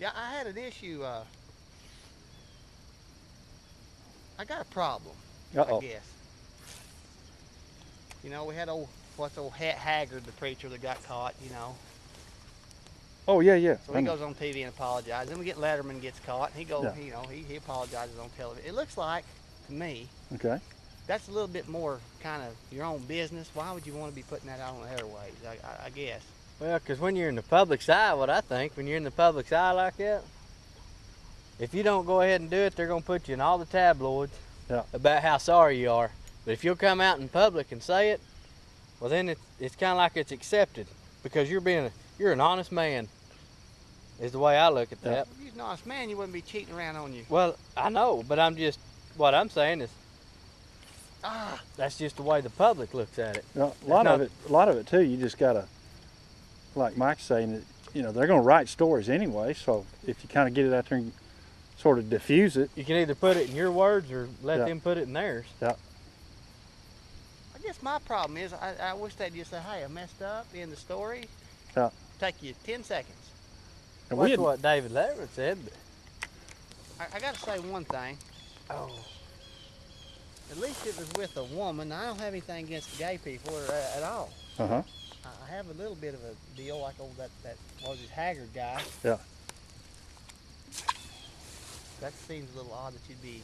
Yeah, I had an issue. I got a problem, I Uh-oh. guess. We had old Haggard, the preacher that got caught. Oh, yeah, yeah. So I he know. goes on TV and apologizes. Then we get Letterman gets caught, and he goes, Yeah. he apologizes on television. It looks like to me Okay. that's a little bit more kind of your own business. Why would you want to be putting that out on the airways? I guess. Well, because when you're in the public's eye, what I think, when you're in the public's eye like that, if you don't go ahead and do it, they're going to put you in all the tabloids about how sorry you are. But if you'll come out in public and say it, well, then it's kind of like it's accepted because you're an honest man, is the way I look at that. If you're an honest man, you wouldn't be cheating around on you. Well, I know, but what I'm saying is, that's just the way the public looks at it. A lot of it too. You just gotta, like Mike's saying, they're gonna write stories anyway. So if you kind of get it out there and sort of diffuse it, you can either put it in your words or let them put it in theirs. Yeah. I guess my problem is I wish they'd just say, "Hey, I messed up." In the story, Yeah. take you 10 seconds. And That's what David Letterman said. But I got to say one thing. Oh. At least it was with a woman. I don't have anything against gay people at all. Uh-huh. I have a little bit of a deal like old that what was it, Haggard guy. Yeah. That seems a little odd that you'd be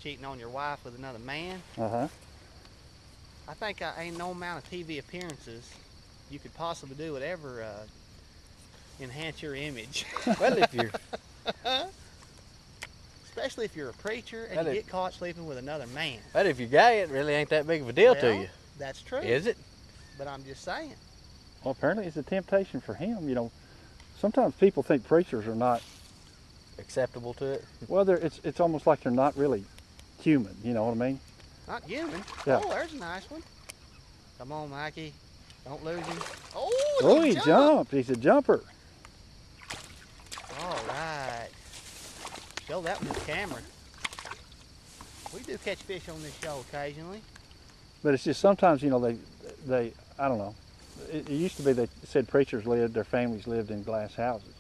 cheating on your wife with another man. Uh-huh. I think ain't no amount of TV appearances you could possibly do would ever enhance your image. Well, if you're... Especially if you're a preacher and you get caught sleeping with another man. But if you're gay, it really ain't that big of a deal to you. That's true. Is it? But I'm just saying. Well, apparently it's a temptation for him. Sometimes people think preachers are not acceptable to it. Well, it's almost like they're not really human. You know what I mean? Not human. Yeah. Oh, there's a nice one. Come on, Mikey. Don't lose him. Oh, he jumped. He's a jumper. All right. Show that one to the camera. We do catch fish on this show occasionally. But it's just sometimes, they I don't know. It used to be they said preachers their families lived in glass houses,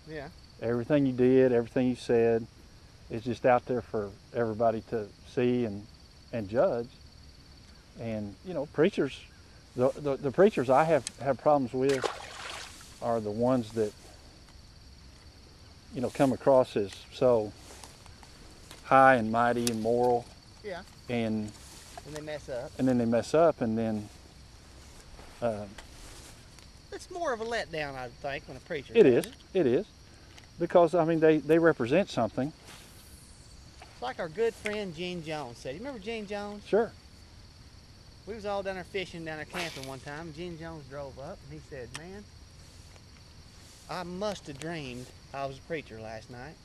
Yeah. Everything you did, everything you said is just out there for everybody to see and judge. And, preachers, the preachers I have problems with are the ones that, come across as so high and mighty and moral. Yeah. And they mess up. And then they mess up, and then it's more of a letdown, I think, when a preacher It does is. It is. Because, they represent something. It's like our good friend Gene Jones said. You remember Gene Jones? Sure. We was all down there fishing, down there camping one time. Gene Jones drove up, and he said, "Man, I must have dreamed I was a preacher last night."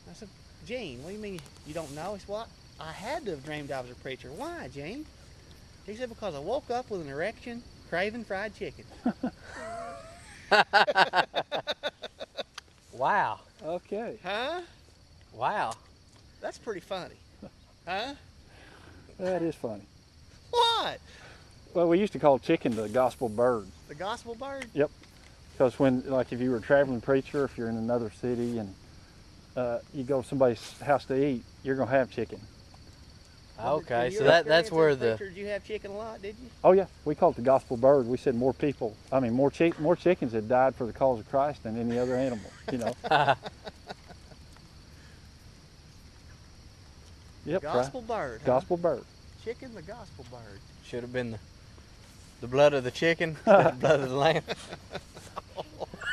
I said, "Gene, what do you mean you don't know?" He said, "Well, I had to have dreamed I was a preacher." "Why, Gene?" He said, "Because I woke up with an erection, craving fried chicken." Wow. Okay. Huh? Wow. That's pretty funny. Huh? That is funny. What? Well, we used to call chicken the gospel bird. The gospel bird? Yep. Because if you were a traveling preacher, if you're in another city and you go to somebody's house to eat, you're going to have chicken. Okay, so that's where Did you have chicken a lot, did you? Oh, yeah. We called it the gospel bird. We said more chickens had died for the cause of Christ than any other animal, Yep. Gospel bird. Gospel bird. Chicken, the gospel bird. Should have been the blood of the chicken instead of the blood of the lamb.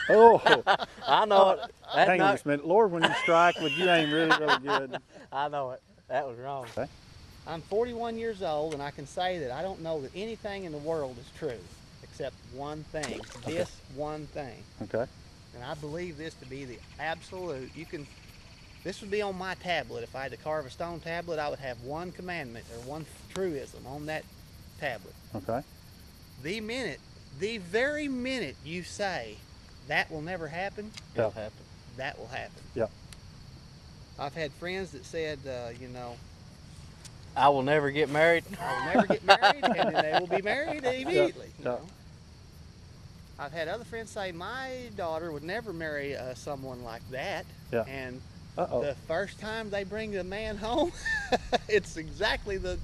Oh. I know it. Hang on just a minute. Lord, when you strike, you aim really, really good. I know it. That was wrong. Okay. I'm 41 years old, and I can say that I don't know that anything in the world is true except one thing. Okay. This one thing. Okay. And I believe this to be the absolute. This would be on my tablet. If I had to carve a stone tablet, I would have one commandment or one truism on that tablet. Okay. The very minute you say that will never happen, Yeah. that will happen. Yeah. I've had friends that said, I will never get married. I will never get married, and then they will be married immediately. Yeah. I've had other friends say my daughter would never marry someone like that. Yeah. And Uh-oh. the first time they bring the man home, it's exactly what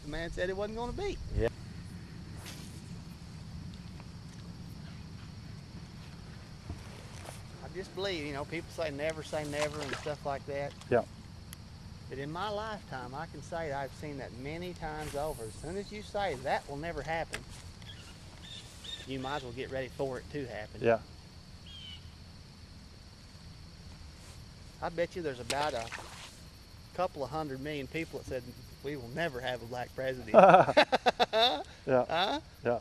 the man said it wasn't going to be. Yeah. I just believe, people say never and stuff like that. Yeah. But in my lifetime, I can say I've seen that many times over. As soon as you say that will never happen, you might as well get ready for it to happen. Yeah. I bet you there's about a couple of 100 million people that said we will never have a black president. Yeah. Huh? Yeah.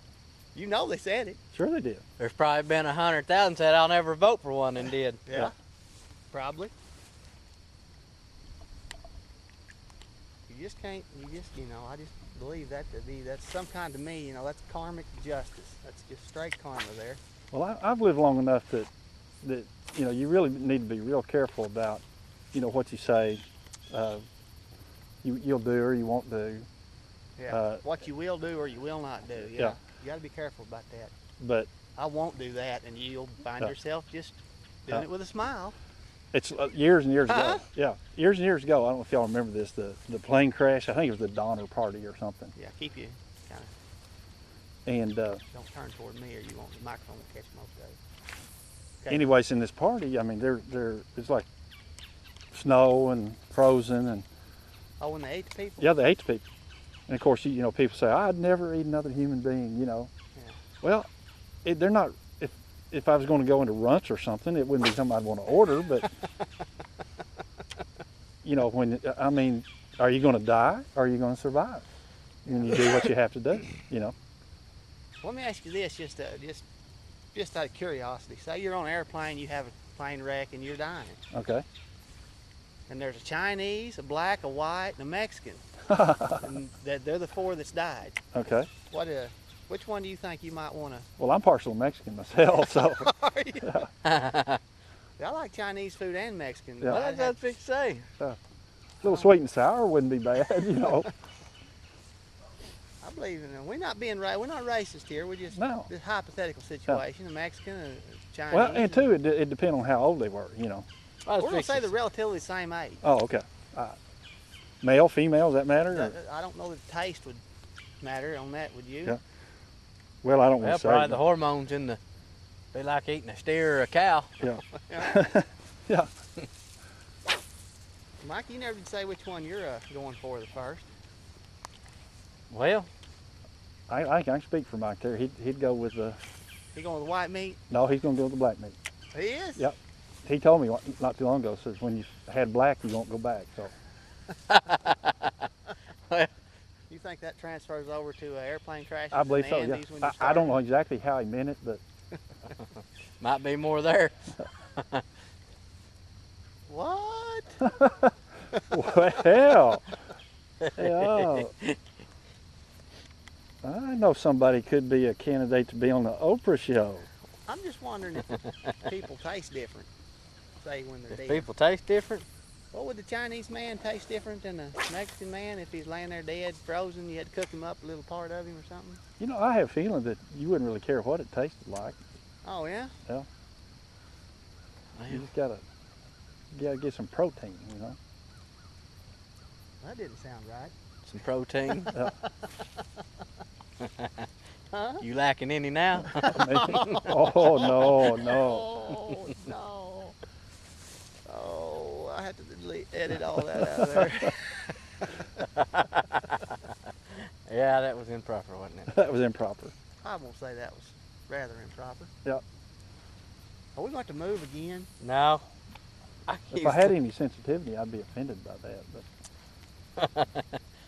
You know they said it. Sure they did. There's probably been 100,000 said I'll never vote for one and did. Yeah. Probably. You just can't, I just believe that that's some kind to me, that's karmic justice. That's just straight karma there. Well, I've lived long enough that you really need to be real careful about, what you say, you'll do or you won't do. Yeah. What you will do or you will not do. Yeah. You got to be careful about that. But I won't do that, and you'll find yourself just doing it with a smile. it's years and years Huh? ago. Yeah, years and years ago. I don't know if y'all remember this. The plane crash. I think it was the Donner Party or something. Yeah, keep you kind of, And don't turn toward me or the microphone will catch most of it. Okay. anyways, in this party, I mean, it's like snow and frozen and Oh, when they ate the people? yeah, they ate the people. And of course, people say I'd never eat another human being. Yeah. Well, they're not. If I was going to go into Runts or something, it wouldn't be something I'd want to order. But are you going to die or are you going to survive? When you do what you have to do, Let me ask you this, just out of curiosity. Say you're on an airplane, you have a plane wreck, and you're dying. Okay. And there's a Chinese, a black, a white, and a Mexican. And they're the four that's died. Okay. Which one do you think you might want to? Well, I'm partial Mexican myself, so I like Chinese food and Mexican. Yeah. What did that fix say? a little sweet and sour wouldn't be bad, I believe in them. We're not racist here. We're just No. this hypothetical situation. A Mexican, a Chinese. Well, and two, it depends on how old they were, We're going to say they're relatively the same age. Oh, okay. Male, female, does that matter? Or? I don't know that the taste would matter on that, would you? Yeah. Well, I don't want Well, to say. probably the hormones they like eating a steer or a cow. Yeah. Yeah. Yeah. Mike, you never did say which one you're going for the first. Well, I can speak for Mike there. He'd go with the. He going with the white meat? No, he's going to go with the black meat. He is? Yep. He told me not too long ago, says when you had black, you won't go back. So. You think that transfers over to airplane crashes? I believe in so, the yeah. Andes when you I don't start? know exactly how he meant it, but might be more there. What? well, yeah. I know somebody could be a candidate to be on the Oprah show. I'm just wondering if people taste different, say when they're If dead. people taste different, Well, would the Chinese man taste different than the Mexican man if he's laying there dead, frozen? You had to cook him up a little part of him or something? I have a feeling that you wouldn't really care what it tasted like. Oh, yeah? Yeah. Man. You just gotta get some protein, That didn't sound right. some protein. Yeah. Huh? You lacking any now? Oh, no. Oh, no. Oh, I have to edit all that out of there. Yeah, that was improper, wasn't it? That was improper. I won't say that was rather improper. Yep. Are we going to move again? No. If I had any sensitivity, I'd be offended by that,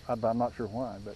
but I'm not sure why. But